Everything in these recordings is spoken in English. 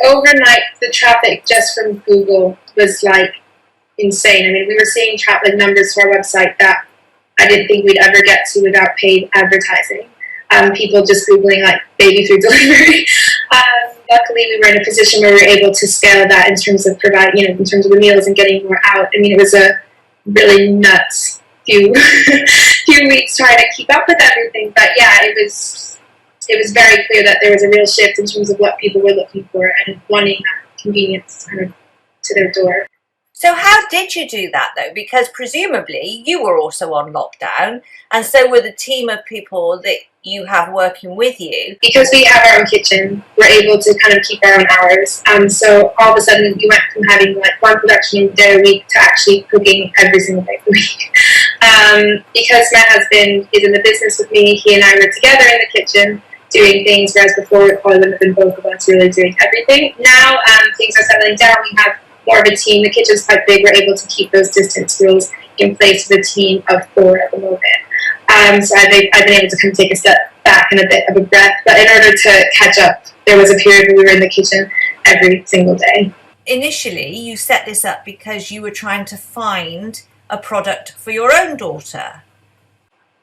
overnight, the traffic just from Google was like insane. I mean, we were seeing traffic numbers to our website that I didn't think we'd ever get to without paid advertising. People just Googling like baby food delivery. Luckily, we were in a position where we were able to scale that in terms of providing, in terms of the meals and getting more out. I mean, it was a really nuts few few weeks trying to keep up with everything. But yeah, it was very clear that there was a real shift in terms of what people were looking for and wanting that convenience kind of to their door. So how did you do that though? Because presumably you were also on lockdown, and so were the team of people that you have working with you. Because we have our own kitchen, we're able to kind of keep our own hours. So all of a sudden we went from having like one production day a week to actually cooking every single day of the week. Because my husband is in the business with me, he and I were together in the kitchen doing things, whereas before it probably would have been both of us really doing everything. Now things are settling down, we have more of a team. The kitchen's quite big. We're able to keep those distance rules in place with a team of 4 at the moment. So I've been able to kind of take a step back and a bit of a breath. But in order to catch up, there was a period where we were in the kitchen every single day. Initially, you set this up because you were trying to find a product for your own daughter.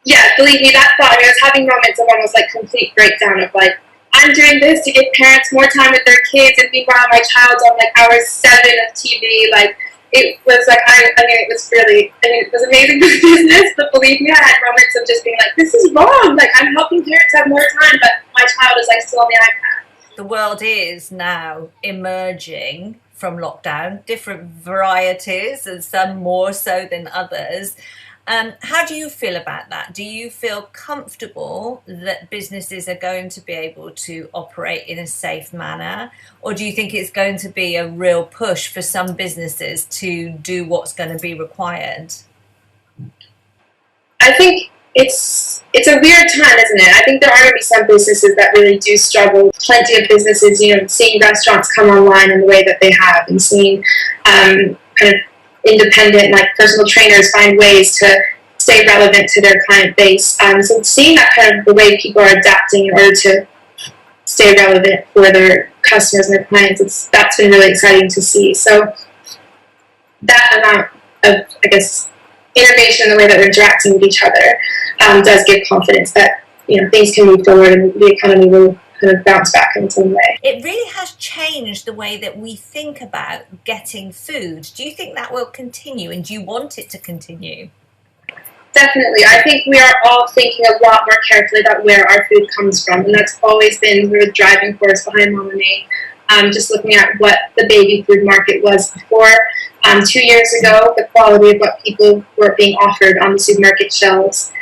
Yeah, believe me, that thought. I mean, I was having moments of almost like complete breakdown of like, I'm doing this to give parents more time with their kids, and meanwhile my child's on like hour 7 of TV. Like, it was like, it was really, it was amazing for business, but believe me, I had moments of just being like, this is wrong. Like, I'm helping parents have more time, but my child is like still on the iPad. The world is now emerging from lockdown, different varieties, and some more so than others. How do you feel about that? Do you feel comfortable that businesses are going to be able to operate in a safe manner? Or do you think it's going to be a real push for some businesses to do what's going to be required? I think it's a weird time, isn't it? I think there are going to be some businesses that really do struggle. Plenty of businesses, seeing restaurants come online in the way that they have, and seeing kind of independent, like personal trainers, find ways to stay relevant to their client base. So seeing that kind of the way people are adapting in order to stay relevant for their customers and their clients, that's been really exciting to see. So that amount of, I guess, innovation in the way that we're interacting with each other does give confidence that things can move forward and the economy will kind of bounce back in its own way. It really has changed the way that we think about getting food. Do you think that will continue, and do you want it to continue? Definitely. I think we are all thinking a lot more carefully about where our food comes from, and that's always been the driving force behind Mamamade. Just looking at what the baby food market was before. 2 years ago, the quality of what people were being offered on the supermarket shelves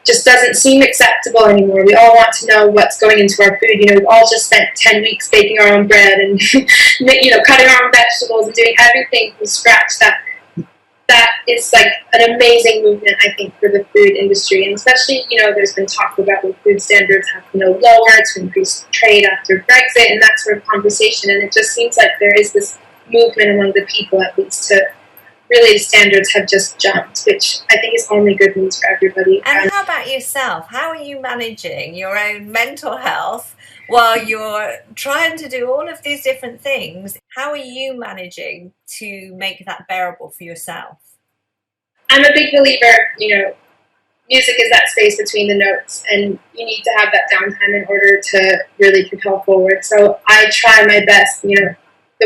just doesn't seem acceptable anymore. We all want to know what's going into our food. We've all just spent 10 weeks baking our own bread and cutting our own vegetables and doing everything from scratch. That is like an amazing movement, I think, for the food industry. And especially, there's been talk about when food standards have to lower to increase trade after Brexit and that sort of conversation. And it just seems like there is this movement among the people, at least, to really the standards have just jumped, which I think is only good news for everybody. And how about yourself? How are you managing your own mental health while you're trying to do all of these different things? How are you managing to make that bearable for yourself? I'm a big believer, music is that space between the notes, and you need to have that downtime in order to really propel forward. So I try my best. The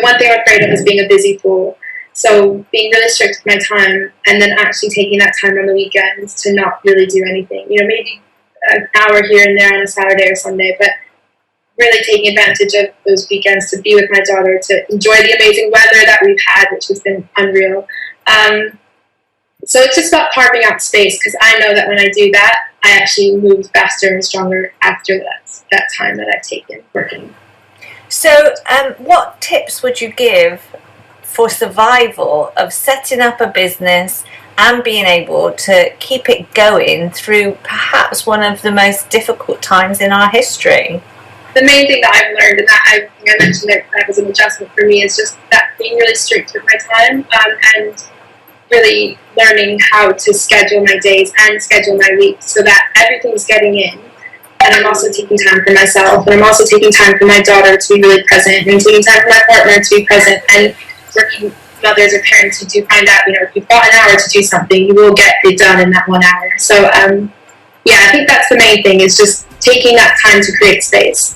one thing I'm afraid of is being a busy fool. So being really strict with my time, and then actually taking that time on the weekends to not really do anything. Maybe an hour here and there on a Saturday or Sunday, but really taking advantage of those weekends to be with my daughter, to enjoy the amazing weather that we've had, which has been unreal. So it's just about carving out space, because I know that when I do that, I actually move faster and stronger after that time that I've taken working. So what tips would you give for survival of setting up a business and being able to keep it going through perhaps one of the most difficult times in our history? The main thing that I've learned, and that I think I mentioned that was an adjustment for me, is just that being really strict with my time and really learning how to schedule my days and schedule my weeks so that everything's getting in. and I'm also taking time for myself, and I'm also taking time for my daughter to be really present, and taking time for my partner to be present. And working mothers or parents who do find out, if you've got an hour to do something, you will get it done in that 1 hour. So, yeah, I think that's the main thing, is just taking that time to create space.